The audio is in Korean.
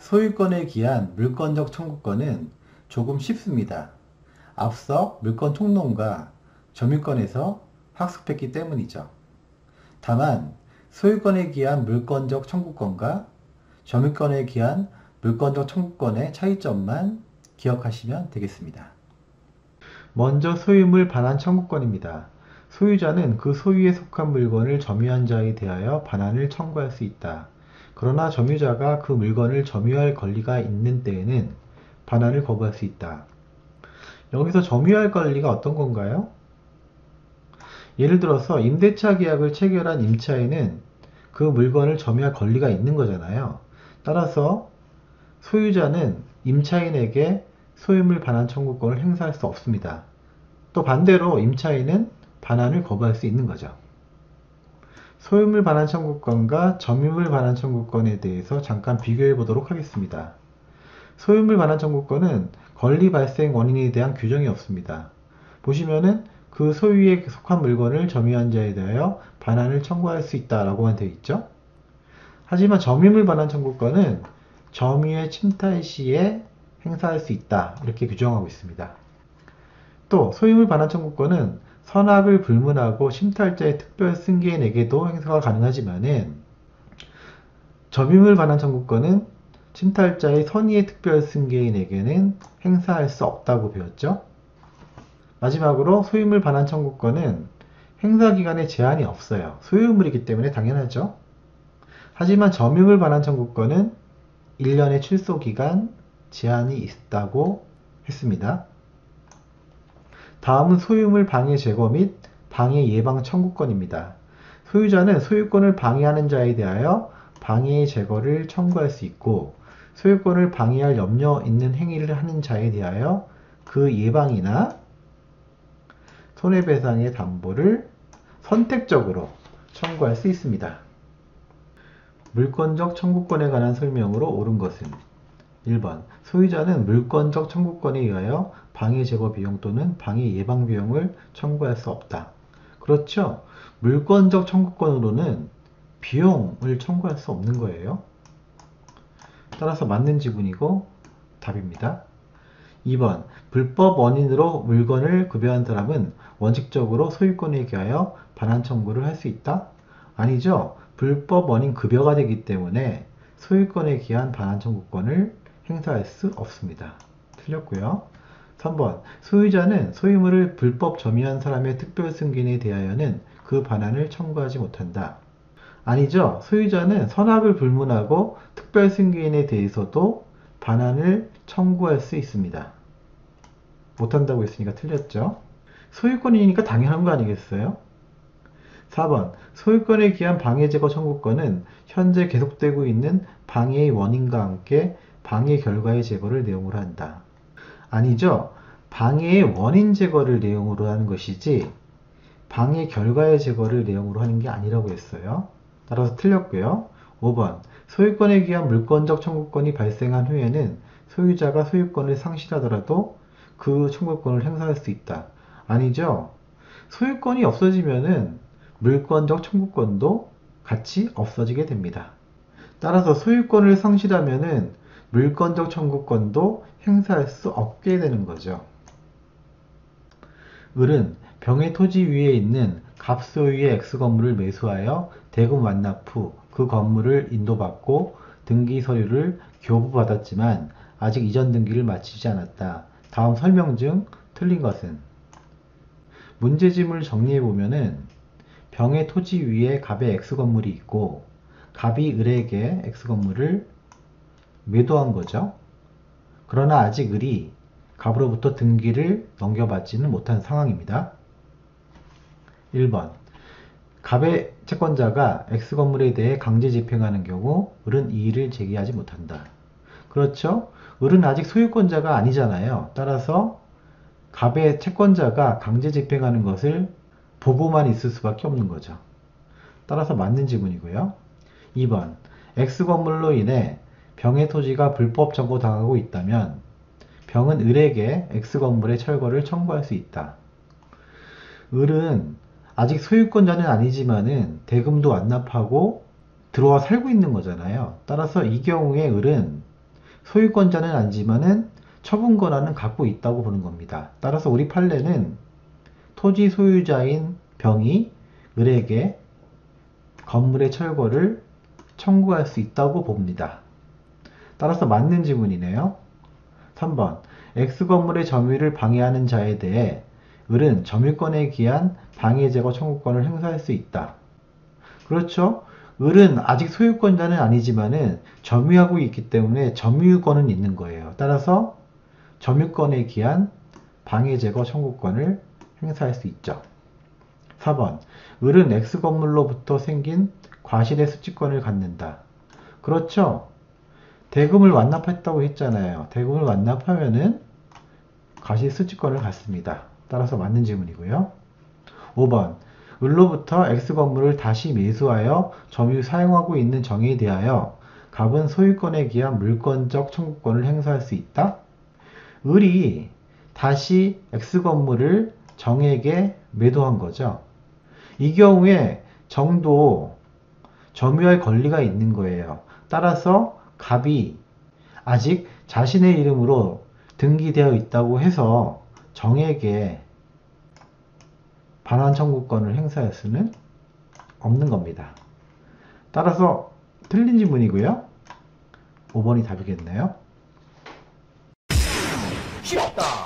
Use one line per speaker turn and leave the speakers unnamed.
소유권에 기한 물권적 청구권은 조금 쉽습니다. 앞서 물권 총론과 점유권에서 학습했기 때문이죠. 다만 소유권에 기한 물권적 청구권과 점유권에 기한 물권적 청구권의 차이점만 기억하시면 되겠습니다. 먼저 소유물 반환 청구권입니다. 소유자는 그 소유에 속한 물건을 점유한 자에 대하여 반환을 청구할 수 있다. 그러나 점유자가 그 물건을 점유할 권리가 있는 때에는 반환을 거부할 수 있다. 여기서 점유할 권리가 어떤 건가요? 예를 들어서 임대차 계약을 체결한 임차인은 그 물건을 점유할 권리가 있는 거잖아요. 따라서 소유자는 임차인에게 소유물 반환 청구권을 행사할 수 없습니다. 또 반대로 임차인은 반환을 거부할 수 있는 거죠. 소유물 반환 청구권과 점유물 반환 청구권에 대해서 잠깐 비교해 보도록 하겠습니다. 소유물 반환 청구권은 권리 발생 원인에 대한 규정이 없습니다. 보시면은 그 소유에 속한 물건을 점유한 자에 대하여 반환을 청구할 수 있다라고만 되어 있죠. 하지만 점유물 반환 청구권은 점유의 침탈 시에 행사할 수 있다 이렇게 규정하고 있습니다. 또 소유물 반환 청구권은 선악을 불문하고 침탈자의 특별 승계인에게도 행사가 가능하지만은 점유물 반환 청구권은 침탈자의 선의의 특별 승계인에게는 행사할 수 없다고 배웠죠. 마지막으로 소유물 반환 청구권은 행사기간에 제한이 없어요. 소유물이기 때문에 당연하죠. 하지만 점유물 반환 청구권은 1년의 출소기간 제한이 있다고 했습니다. 다음은 소유물 방해 제거 및 방해 예방 청구권입니다. 소유자는 소유권을 방해하는 자에 대하여 방해 제거를 청구할 수 있고 소유권을 방해할 염려 있는 행위를 하는 자에 대하여 그 예방이나 손해배상의 담보를 선택적으로 청구할 수 있습니다. 물권적 청구권에 관한 설명으로 옳은 것은 1번 소유자는 물권적 청구권에 의하여 방해 제거 비용 또는 방해 예방 비용을 청구할 수 없다. 그렇죠. 물권적 청구권으로는 비용을 청구할 수 없는 거예요. 따라서 맞는 지문이고 답입니다. 2번 불법 원인으로 물건을 급여한 사람은 원칙적으로 소유권에 기하여 반환 청구를 할 수 있다? 아니죠. 불법 원인 급여가 되기 때문에 소유권에 기한 반환 청구권을 행사할 수 없습니다. 틀렸고요. 3번 소유자는 소유물을 불법 점유한 사람의 특별 승계인에 대하여는 그 반환을 청구하지 못한다. 아니죠. 소유자는 선악을 불문하고 특별 승계인에 대해서도 반환을 청구할 수 있습니다. 못한다고 했으니까 틀렸죠. 소유권이니까 당연한 거 아니겠어요? 4번 소유권에 기한 방해 제거 청구권은 현재 계속되고 있는 방해의 원인과 함께 방해 결과의 제거를 내용으로 한다. 아니죠. 방해의 원인 제거를 내용으로 하는 것이지 방해 결과의 제거를 내용으로 하는 게 아니라고 했어요. 따라서 틀렸고요. 5번 소유권에 기한 물권적 청구권이 발생한 후에는 소유자가 소유권을 상실하더라도 그 청구권을 행사할 수 있다. 아니죠. 소유권이 없어지면은 물권적 청구권도 같이 없어지게 됩니다. 따라서 소유권을 상실하면은 물권적 청구권도 행사할 수 없게 되는 거죠. 을은 병의 토지 위에 있는 갑소유의 X건물을 매수하여 대금 완납 후 그 건물을 인도받고 등기 서류를 교부받았지만 아직 이전 등기를 마치지 않았다. 다음 설명 중 틀린 것은? 문제집을 정리해보면은 병의 토지 위에 갑의 X건물이 있고 갑이 을에게 X건물을 매도한 거죠. 그러나 아직 을이 갑으로부터 등기를 넘겨받지는 못한 상황입니다. 1번 갑의 채권자가 X건물에 대해 강제 집행하는 경우 을은 이의를 제기하지 못한다. 그렇죠? 을은 아직 소유권자가 아니잖아요. 따라서 갑의 채권자가 강제 집행하는 것을 보고만 있을 수밖에 없는 거죠. 따라서 맞는 지문이고요. 2번 X건물로 인해 병의 토지가 불법 점거당하고 있다면 병은 을에게 X건물의 철거를 청구할 수 있다. 을은 아직 소유권자는 아니지만은 대금도 완납하고 들어와 살고 있는 거잖아요. 따라서 이 경우에 을은 소유권자는 아니지만은 처분 권한은 갖고 있다고 보는 겁니다. 따라서 우리 판례는 토지 소유자인 병이 을에게 건물의 철거를 청구할 수 있다고 봅니다. 따라서 맞는 지문이네요. 3번. X건물의 점유를 방해하는 자에 대해 을은 점유권에 기한 방해 제거 청구권을 행사할 수 있다. 그렇죠? 을은 아직 소유권자는 아니지만은 점유하고 있기 때문에 점유권은 있는 거예요. 따라서 점유권에 기한 방해 제거 청구권을 행사할 수 있죠. 4번. 을은 X건물로부터 생긴 과실의 수취권을 갖는다. 그렇죠? 대금을 완납했다고 했잖아요. 대금을 완납하면은 과실 수취권을 갖습니다. 따라서 맞는 질문이고요. 5번. 을로부터 X건물을 다시 매수하여 점유 사용하고 있는 정에 대하여 갑은 소유권에 기한 물권적 청구권을 행사할 수 있다. 을이 다시 X건물을 정에게 매도한 거죠. 이 경우에 정도 점유할 권리가 있는 거예요. 따라서 갑이 아직 자신의 이름으로 등기되어 있다고 해서 정에게 반환 청구권을 행사할 수는 없는 겁니다. 따라서 틀린 지문이고요. 5번이 답이겠네요.
쉽다.